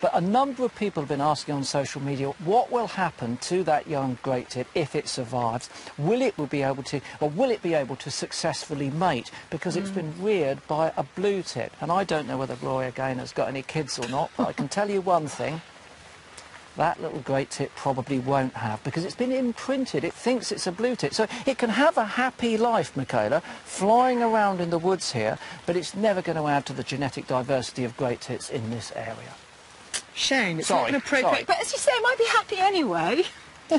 But a number of people have been asking on social media, what will happen to that young great tit if it survives? Will it be able to successfully mate? Because it's been reared by a blue tit. And I don't know whether Roy again has got any kids or not, but I can tell you one thing. That little great tit probably won't have, because it's been imprinted. It thinks it's a blue tit. So it can have a happy life, Michaela, flying around in the woods here, but it's never going to add to the genetic diversity of great tits in this area. Shame, it's not going to procreate. Sorry. But as you say, it might be happy anyway.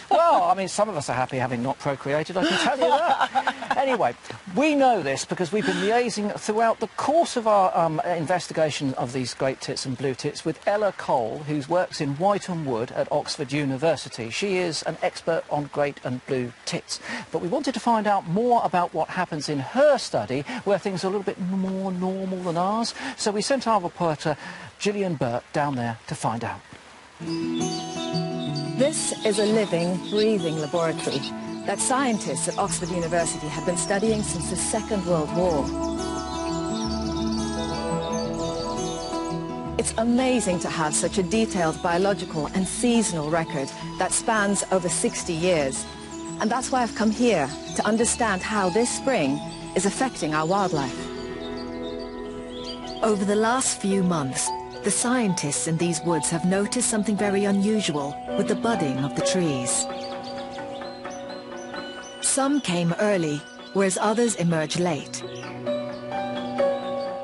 Well, I mean, some of us are happy having not procreated, I can tell you that. Anyway, we know this because we've been liaising throughout the course of our investigation of these great tits and blue tits with Ella Cole, who works in White and Wood at Oxford University. She is an expert on great and blue tits. But we wanted to find out more about what happens in her study, where things are a little bit more normal than ours. So we sent our reporter, Gillian Burke, down there to find out. This is a living, breathing laboratory that scientists at Oxford University have been studying since the Second World War. It's amazing to have such a detailed biological and seasonal record that spans over 60 years. And that's why I've come here, to understand how this spring is affecting our wildlife. Over the last few months, the scientists in these woods have noticed something very unusual with the budding of the trees. Some came early, whereas others emerged late.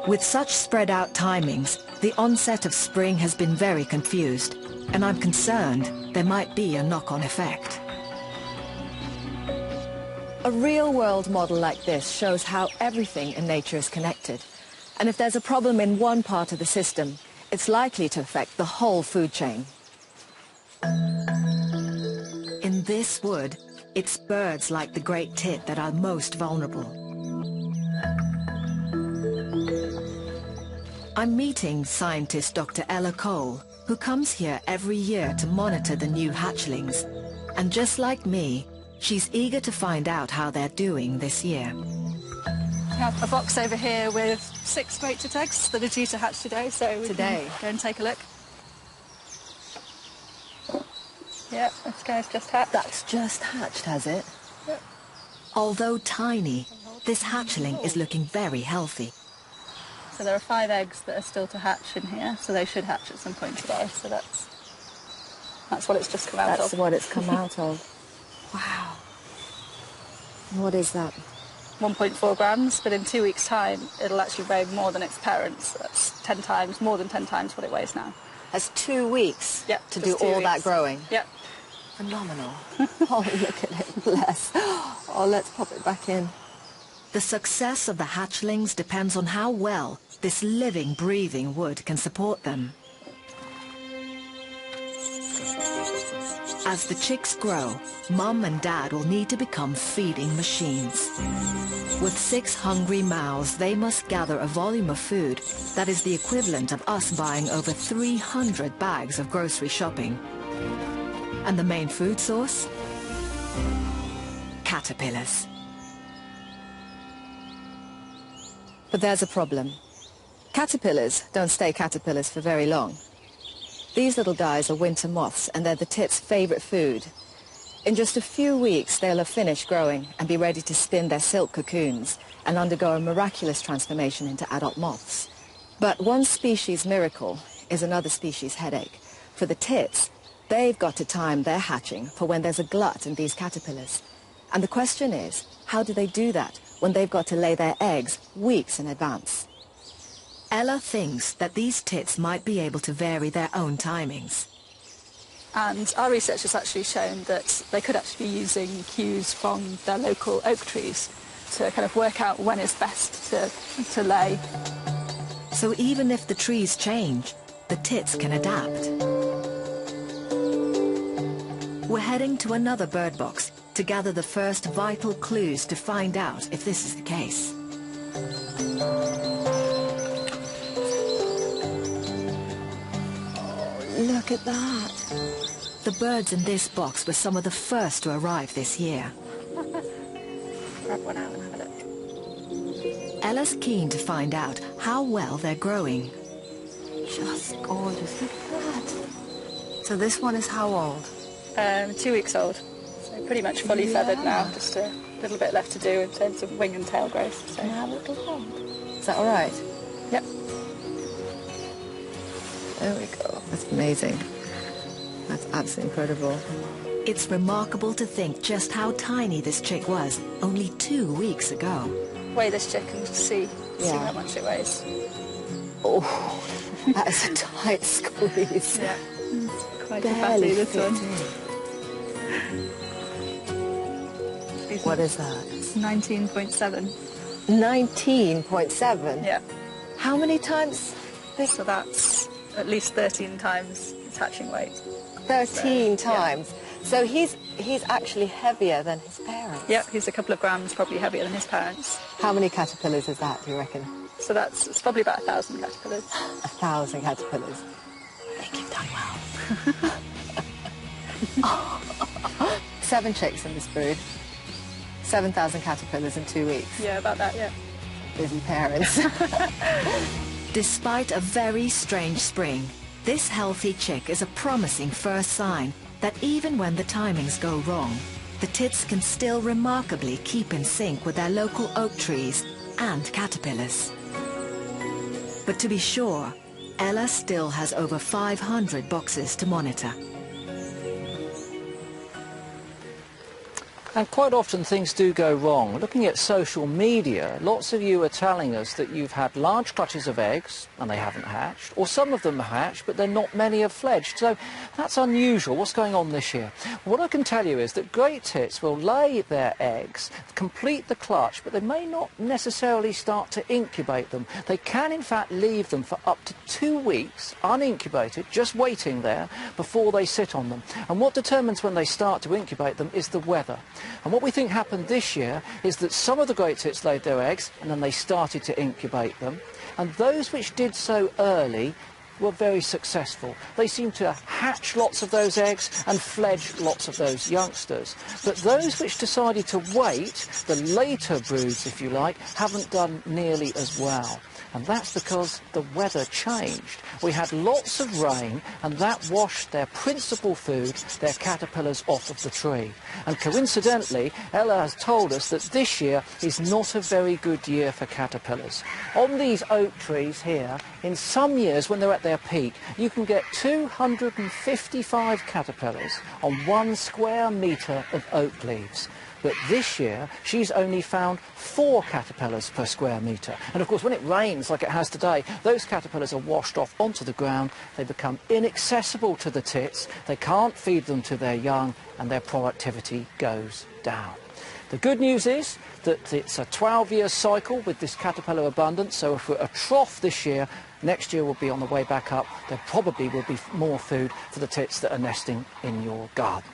With such spread out timings, the onset of spring has been very confused, and I'm concerned there might be a knock-on effect. A real-world model like this shows how everything in nature is connected. And if there's a problem in one part of the system, it's likely to affect the whole food chain. In this wood, it's birds like the great tit that are most vulnerable. I'm meeting scientist Dr. Ella Cole, who comes here every year to monitor the new hatchlings. And just like me, she's eager to find out how they're doing this year. We have a box over here with 6 great tit eggs that are due to hatch today, so we can go and take a look. Yep, this guy's just hatched. That's just hatched, has it? Yep. Although tiny, this hatchling is looking very healthy. So there are 5 eggs that are still to hatch in here, so they should hatch at some point today. So that's what it's just come out of. That's what it's come out of. Wow. What is that? 1.4 grams, but in 2 weeks' time, it'll actually weigh more than its parents. That's 10 times, more than 10 times what it weighs now. Has 2 weeks to do two all weeks. that growing? Yep. Phenomenal. Oh, look at it, bless. Oh, let's pop it back in. The success of the hatchlings depends on how well this living, breathing wood can support them. As the chicks grow, Mum and Dad will need to become feeding machines. With 6 hungry mouths, they must gather a volume of food that is the equivalent of us buying over 300 bags of grocery shopping. And the main food source? Caterpillars. But there's a problem. Caterpillars don't stay caterpillars for very long. These little guys are winter moths, and they're the tits' favourite food. In just a few weeks, they'll have finished growing and be ready to spin their silk cocoons and undergo a miraculous transformation into adult moths. But one species' miracle is another species' headache. For the tits, they've got to time their hatching for when there's a glut in these caterpillars. And the question is, how do they do that when they've got to lay their eggs weeks in advance? Ella thinks that these tits might be able to vary their own timings. And our research has actually shown that they could actually be using cues from their local oak trees to kind of work out when it's best to lay. So even if the trees change, the tits can adapt. We're heading to another bird box to gather the first vital clues to find out if this is the case. Look at that. The birds in this box were some of the first to arrive this year. Grab one out and have a look. Ella's keen to find out how well they're growing. Just gorgeous. Look at that. So this one is how old? 2 weeks old, so pretty much fully feathered now, just a little bit left to do in terms of wing and tail growth. So. Can I have a little hump? Is that all right? Yep. There we go. That's amazing. That's absolutely incredible. It's remarkable to think just how tiny this chick was only 2 weeks ago. Weigh this chick and see how much it weighs. Oh, that is a tight squeeze. Yeah. Quite a Barely fatty, this one. What is that? 19.7. 19.7? Yeah. How many times? So that's at least 13 times its hatching weight. 13 So, times. So he's actually heavier than his parents. Yep, he's a couple of grams probably heavier than his parents. How many caterpillars is that, do you reckon? So it's probably about 1,000 caterpillars. 1,000 caterpillars. I think you've done well. 7 chicks in this brood. 7,000 caterpillars in 2 weeks. Yeah, about that, yeah. Busy parents. Despite a very strange spring, this healthy chick is a promising first sign that even when the timings go wrong, the tits can still remarkably keep in sync with their local oak trees and caterpillars. But to be sure, Ella still has over 500 boxes to monitor. And quite often things do go wrong. Looking at social media, lots of you are telling us that you've had large clutches of eggs and they haven't hatched, or some of them are hatched but then not many have fledged. So that's unusual. What's going on this year? What I can tell you is that great tits will lay their eggs, complete the clutch, but they may not necessarily start to incubate them. They can in fact leave them for up to 2 weeks unincubated, just waiting there before they sit on them. And what determines when they start to incubate them is the weather. And what we think happened this year is that some of the great tits laid their eggs and then they started to incubate them. And those which did so early were very successful. They seemed to hatch lots of those eggs and fledge lots of those youngsters. But those which decided to wait, the later broods, if you like, haven't done nearly as well. And that's because the weather changed. We had lots of rain and that washed their principal food, their caterpillars, off of the tree. And coincidentally, Ella has told us that this year is not a very good year for caterpillars. On these oak trees here, in some years when they're at their peak, you can get 255 caterpillars on 1 square metre of oak leaves. But this year, she's only found 4 caterpillars per square metre. And of course, when it rains like it has today, those caterpillars are washed off onto the ground. They become inaccessible to the tits. They can't feed them to their young, and their productivity goes down. The good news is that it's a 12-year cycle with this caterpillar abundance. So if we're a trough this year, next year we'll be on the way back up. There probably will be more food for the tits that are nesting in your garden.